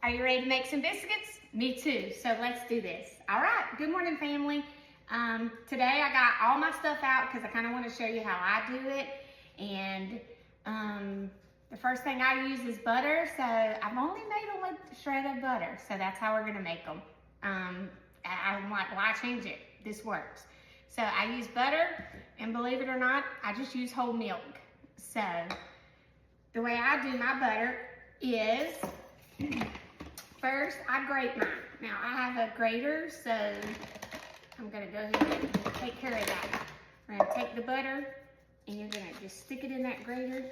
Are you ready to make some biscuits? Me too, so let's do this. All right, good morning family. Today I got all my stuff out because I kind of want to show you how I do it. And the first thing I use is butter. So I've only made them with shredded butter. So that's how we're gonna make them. I'm like, why change it? This works. So I use butter, and believe it or not, I just use whole milk. So the way I do my butter is, first I grate mine. Now I have a grater, so I'm gonna go ahead and take care of that. We're gonna take the butter and you're gonna just stick it in that grater.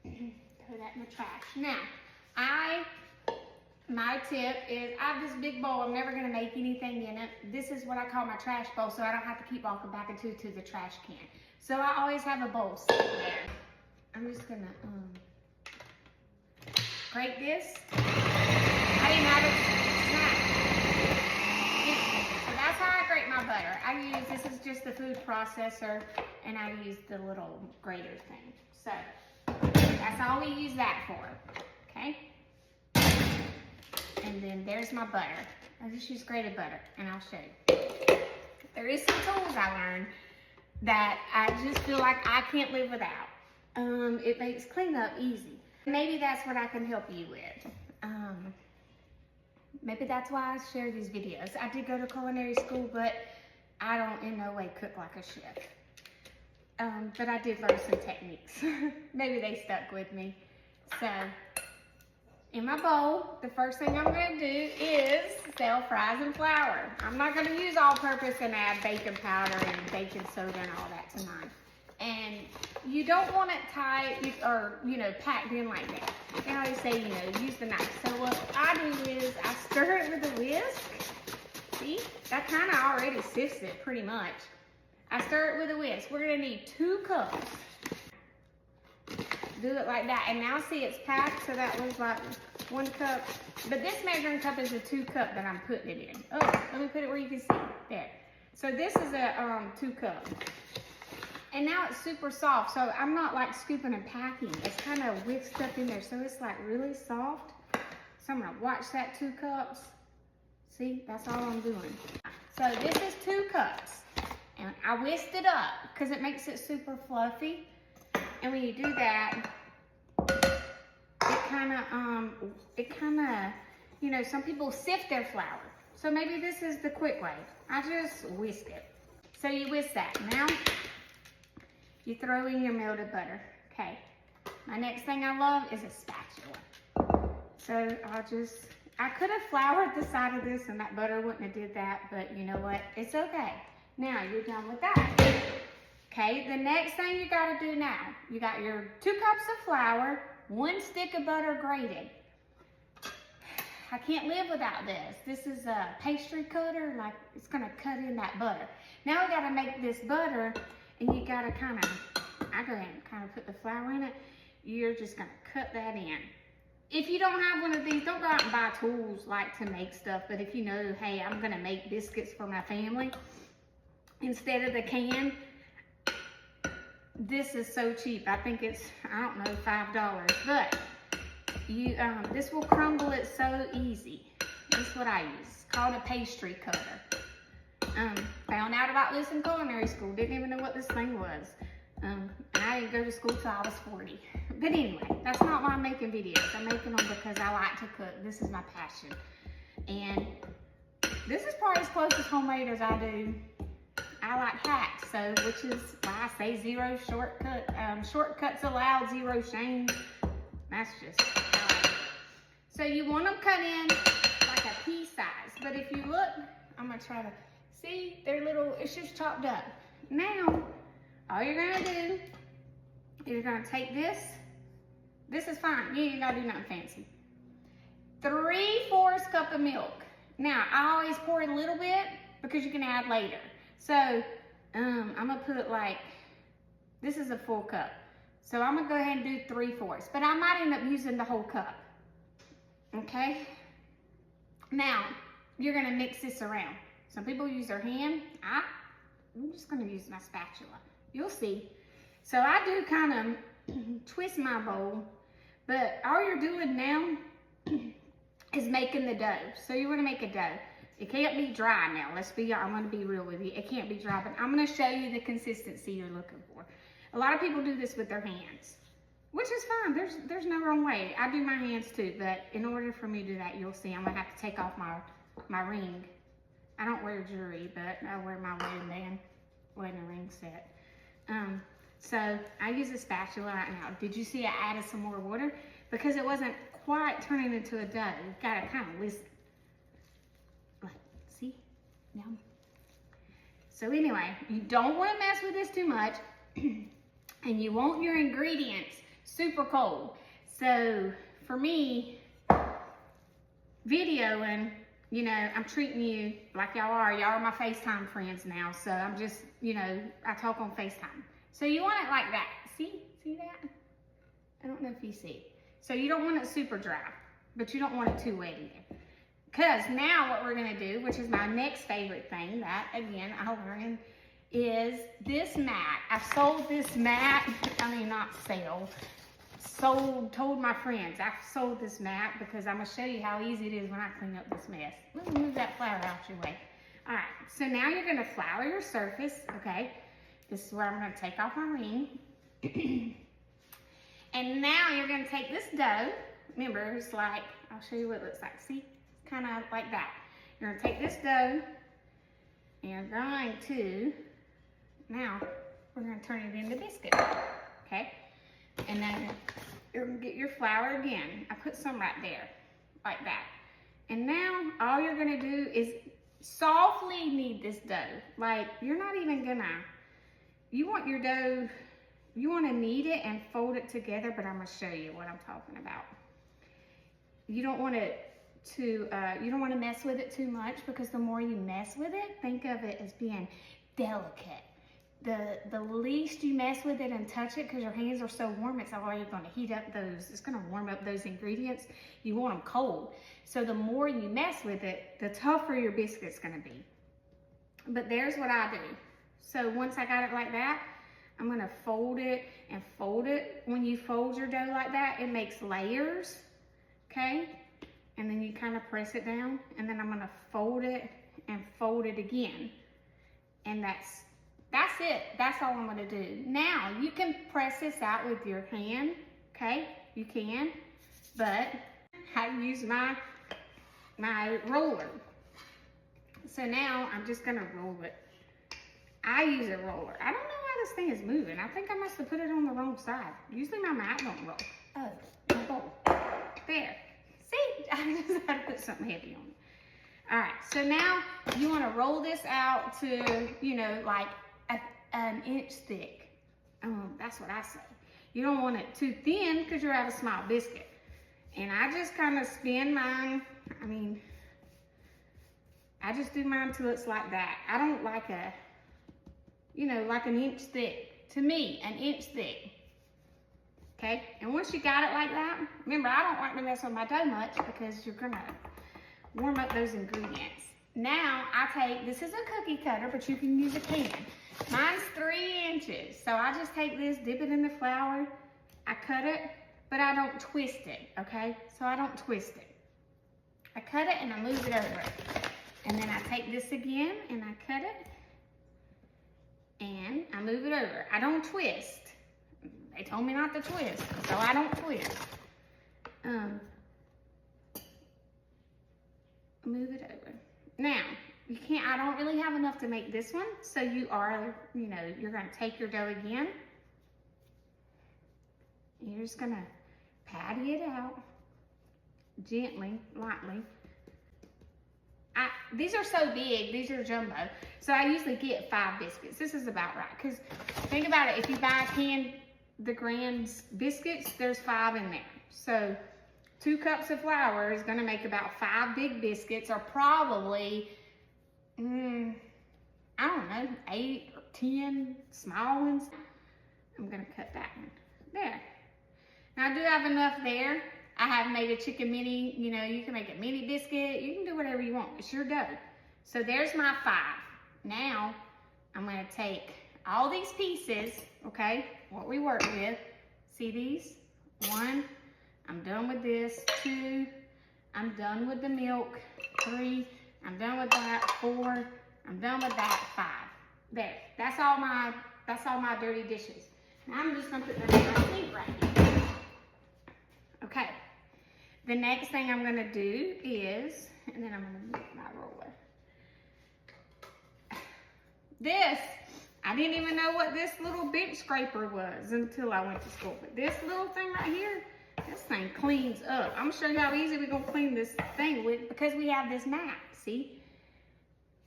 Put that in the trash. Now, my tip is I have this big bowl. I'm never gonna make anything in it. This is what I call my trash bowl, so I don't have to keep walking back and to the trash can. So I always have a bowl sitting there. I'm just gonna grate this. I didn't have it. So that's how I grate my butter. This is just the food processor, and I use the little grater thing. So that's all we use that for, okay? And then there's my butter. I just use grated butter, and I'll show you. There is some tools I learned that I just feel like I can't live without. It makes cleanup easy. Maybe that's what I can help you with. Maybe that's why I share these videos. I did go to culinary school, but I don't in no way cook like a chef. But I did learn some techniques. Maybe they stuck with me. So, in my bowl, the first thing I'm gonna do is sell fries and flour. I'm not gonna use all-purpose and add baking powder and baking soda and all that tonight. And you don't want it tight or, packed in like that. They always say, use the knife. So what I do is I stir it with a whisk. See, that kind of already sifts it pretty much. I stir it with a whisk. We're gonna need 2 cups. Do it like that, and now see it's packed, so that was like 1 cup. But this measuring cup is a 2 cup that I'm putting it in. Oh, let me put it where you can see. There. So this is a 2 cup. And now it's super soft, so I'm not like scooping and packing. It's kind of whisked up in there, so it's like really soft. So I'm gonna watch that 2 cups. See, that's all I'm doing. So this is 2 cups. And I whisked it up because it makes it super fluffy. And when you do that, it kind of, some people sift their flour. So maybe this is the quick way. I just whisk it. So you whisk that. Now, you throw in your melted butter. Okay. My next thing I love is a spatula. So I could have floured the side of this and that butter wouldn't have did that, but you know what? It's okay. Now you're done with that. Okay, the next thing you gotta do now, you got your 2 cups of flour, 1 stick of butter grated. I can't live without this. This is a pastry cutter, like it's gonna cut in that butter. Now we gotta make this butter, and you gotta I go ahead and kind of put the flour in it. You're just gonna cut that in. If you don't have one of these, don't go out and buy tools like to make stuff, but if you know, hey, I'm gonna make biscuits for my family, instead of the can, this is so cheap. I think it's, I don't know, $5, but this will crumble it so easy. This is what I use. It's called a pastry cutter. Found out about this in culinary school. Didn't even know what this thing was. And I didn't go to school till I was 40. But anyway, that's not why I'm making videos. I'm making them because I like to cook. This is my passion. And this is probably as close as homemade as I do. I like hacks, which is why I say 0 shortcut. Shortcuts allowed, 0 shame. That's just how I do. So you want them cut in like a pea size. But if you look, I'm gonna try to see, they're little. It's just chopped up. Now, all you're gonna do, you're gonna take this. This is fine. You ain't gotta do nothing fancy. 3/4 cup of milk. Now I always pour a little bit because you can add later. So, I'm gonna put this is a full cup. So I'm gonna go ahead and do 3/4, but I might end up using the whole cup. Okay? Now, you're gonna mix this around. Some people use their hand. I'm just gonna use my spatula. You'll see. So I do kind of twist my bowl, but all you're doing now is making the dough. So you want to make a dough. It can't be dry now. I'm going to be real with you. It can't be dry, but I'm going to show you the consistency you're looking for. A lot of people do this with their hands, which is fine. There's no wrong way. I do my hands too, but in order for me to do that, you'll see I'm going to have to take off my ring. I don't wear jewelry, but I wear my wedding ring set. So I use a spatula right now. Did you see I added some more water? Because it wasn't quite turning into a dough. You've got to kind of listen. Like, see? Yum. So anyway, you don't want to mess with this too much. And you want your ingredients super cold. So for me, videoing, you know, I'm treating you like y'all are. Y'all are my FaceTime friends now. So I'm just, you know, I talk on FaceTime. So you want it like that. See that? I don't know if you see. So you don't want it super dry, but you don't want it too wet either. Because now what we're gonna do, which is my next favorite thing, that again, I learned, is this mat. I sold this mat, I mean not told my friends, I sold this mat because I'm gonna show you how easy it is when I clean up this mess. Let me move that flour out your way. All right, so now you're gonna flour your surface, okay? This is where I'm gonna take off my ring. And now you're gonna take this dough. Remember, it's like, I'll show you what it looks like. See, kind of like that. You're gonna take this dough and you're going to, now we're gonna turn it into biscuit, okay? And then you're gonna get your flour again. I put some right there, like that. And now all you're gonna do is softly knead this dough. Like, you're not even gonna, you want your dough, you want to knead it and fold it together, but I'm going to show you what I'm talking about. You don't want it to, you don't want to mess with it too much, because the more you mess with it, think of it as being delicate. The least you mess with it and touch it, because your hands are so warm, it's already going to heat up those, it's going to warm up those ingredients. You want them cold. So the more you mess with it, the tougher your biscuit's going to be. But there's what I do. So once I got it like that, I'm going to fold it and fold it. When you fold your dough like that, it makes layers, okay? And then you kind of press it down, and then I'm going to fold it and fold it again. And that's it. That's all I'm going to do. Now, you can press this out with your hand, okay? You can, but I use my roller. So now I'm just going to roll it. I use a roller. I don't know why this thing is moving. I think I must have put it on the wrong side. Usually my mat don't roll. Oh, my bowl. There. See? I just had to put something heavy on it. All right, so now you want to roll this out to, you know, like an inch thick. That's what I say. You don't want it too thin, because you'll have a small biscuit. And I just kind of spin mine. I mean, I just do mine till it's like that. I don't like a, you know, like an inch thick. To me, an inch thick. Okay? And once you got it like that, remember, I don't like to mess with my dough much, because you're gonna warm up those ingredients. Now, I take, this is a cookie cutter, but you can use a can. Mine's 3 inches. So I just take this, dip it in the flour, I cut it, but I don't twist it, okay? So I don't twist it. I cut it and I move it over. And then I take this again and I cut it and I move it over. I don't twist. They told me not to twist, so I don't twist. Move it over. Now, you can't, I don't really have enough to make this one, so you are, you know, you're gonna take your dough again. And you're just gonna patty it out gently, lightly. These are so big, these are jumbo, so I usually get 5 biscuits. This is about right, because think about it, if you buy the grand biscuits, there's 5 in there. So 2 cups of flour is gonna make about 5 big biscuits, or probably, I don't know, 8 or 10 small ones. I'm gonna cut that one, there. Now I do have enough there. I have made a chicken mini, you know, you can make a mini biscuit. You can do whatever you want. It's your dough. So there's my 5. Now, I'm gonna take all these pieces, okay, what we work with. See these? 1, I'm done with this. 2, I'm done with the milk. 3, I'm done with that. 4, I'm done with that. 5. There, that's all my dirty dishes. Now I'm just gonna put them in my sink right here. Okay, the next thing I'm gonna do is, and then I'm gonna move my roller. This, I didn't even know what this little bench scraper was until I went to school. But this little thing right here, this thing cleans up. I'm gonna show you how easy we're gonna clean this thing with, because we have this mat, see?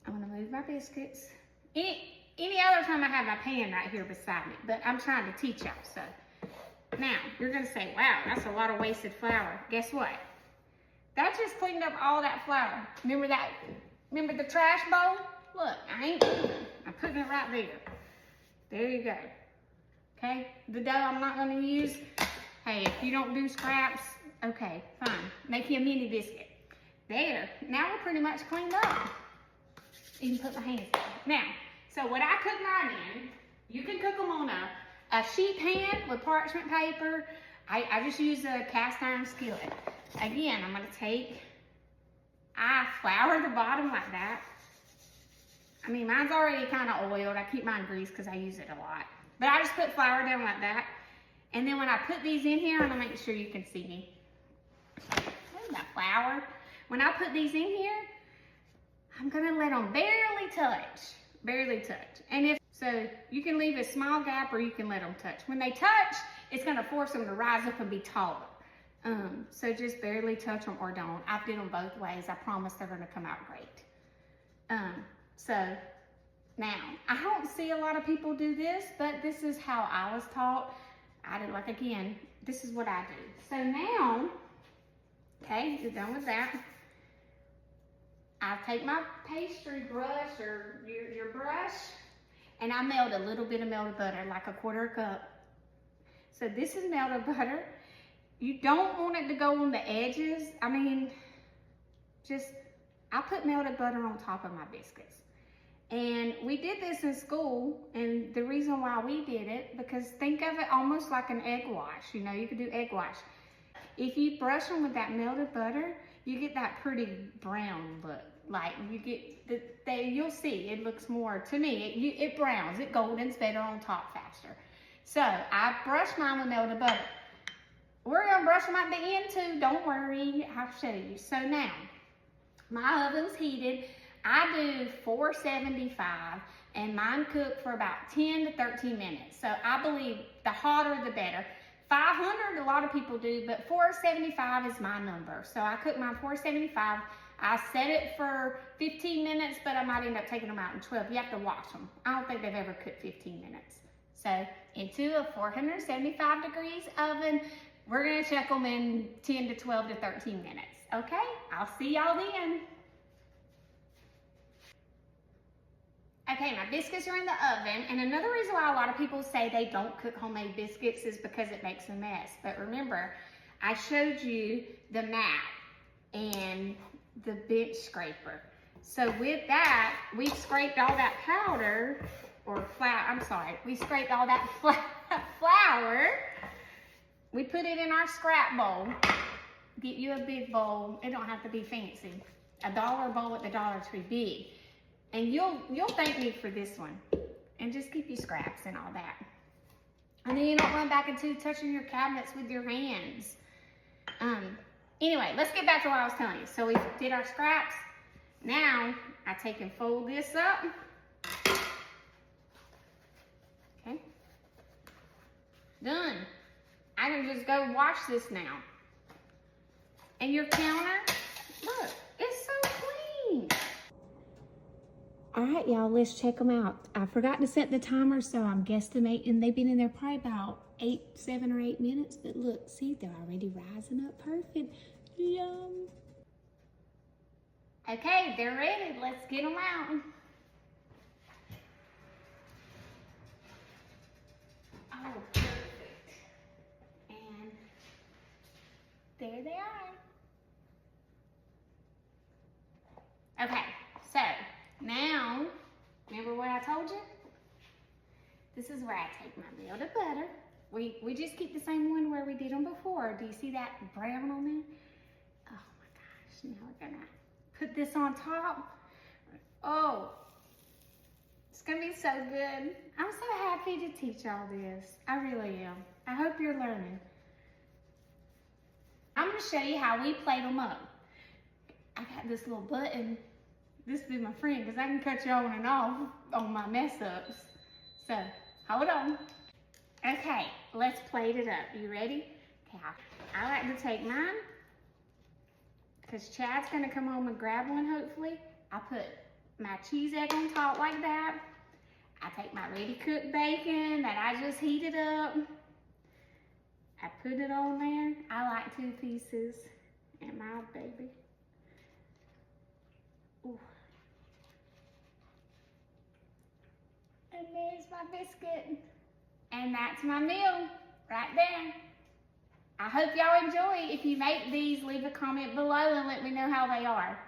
I'm gonna move my biscuits. Any other time I have my pan right here beside me, but I'm trying to teach y'all, so. Now, you're gonna say, wow, that's a lot of wasted flour. Guess what? That just cleaned up all that flour. Remember the trash bowl? Look, I ain't moving. I'm putting it right there. There you go. Okay, the dough I'm not gonna use. Hey, if you don't do scraps, okay, fine. Make you a mini biscuit. There, now we're pretty much cleaned up. You can put my hands in. Now, so what I cook mine in, you can cook them on a sheet pan with parchment paper. I just use a cast iron skillet. Again, I'm gonna I flour the bottom like that. I mean, mine's already kind of oiled. I keep mine greased because I use it a lot. But I just put flour down like that. And then when I put these in here, I'm gonna make sure you can see me. There's my flour. When I put these in here, I'm gonna let them barely touch. And so you can leave a small gap or you can let them touch. When they touch, it's gonna force them to rise up and be taller. So just barely touch them or don't. I've did them both ways. I promise they're gonna come out great. So now, I don't see a lot of people do this, but this is how I was taught. I do, like, again, this is what I do. So now, okay, you're done with that. I take my pastry brush or your brush, and I melt a little bit of melted butter, like a 1/4 cup. So this is melted butter. You don't want it to go on the edges. I mean, I put melted butter on top of my biscuits. And we did this in school, and the reason why we did it, because think of it almost like an egg wash. You know, you could do egg wash. If you brush them with that melted butter, you get that pretty brown look. Like, you get, you'll see, it looks more, to me, it browns, it goldens better on top faster. So, I brush mine with melted butter. We're gonna brush them at the end too, don't worry, I'll show you. So now, my oven's heated. I do 475 and mine cook for about 10 to 13 minutes. So I believe the hotter the better. 500 a lot of people do, but 475 is my number. So I cook mine 475. I set it for 15 minutes, but I might end up taking them out in 12. You have to watch them. I don't think they've ever cooked 15 minutes. So into a 475 degrees oven, we're gonna check them in 10 to 12 to 13 minutes. Okay, I'll see y'all then. Okay, my biscuits are in the oven, and another reason why a lot of people say they don't cook homemade biscuits is because it makes a mess. But remember, I showed you the mat and the bench scraper. So with that, we scraped all that powder, or flour, I'm sorry, we scraped all that flour. We put it in our scrap bowl. Get you a big bowl. It don't have to be fancy. $1 bowl at the Dollar Tree, big. And you'll thank me for this one. And just keep your scraps and all that. And then you don't run back into touching your cabinets with your hands. Anyway, let's get back to what I was telling you. So we did our scraps. Now, I take and fold this up. Okay. Done. I can just go wash this now. And your counter, look, it's so clean. All right, y'all, let's check them out. I forgot to set the timer, so I'm guesstimating they've been in there probably about 7 or 8 minutes. But look, see, they're already rising up perfect. Yum. Okay, they're ready. Let's get them out. Oh, perfect. And there they are. Okay, so now, remember what I told you? This is where I take my melted butter. We just keep the same one where we did them before. Do you see that brown on there? Oh my gosh, now we're gonna put this on top. Oh, it's gonna be so good. I'm so happy to teach all this. I really am. I hope you're learning. I'm gonna show you how we plate them up. I got this little button. This will be my friend because I can cut you on and off on my mess ups. So, hold on. Okay, let's plate it up. You ready? Okay, I like to take mine because Chad's gonna come home and grab one hopefully. I put my cheese egg on top like that. I take my ready cooked bacon that I just heated up. I put it on there. I like 2 pieces. And my baby. Ooh. And there's my biscuit. And that's my meal right there. I hope y'all enjoy. If you make these, leave a comment below and let me know how they are.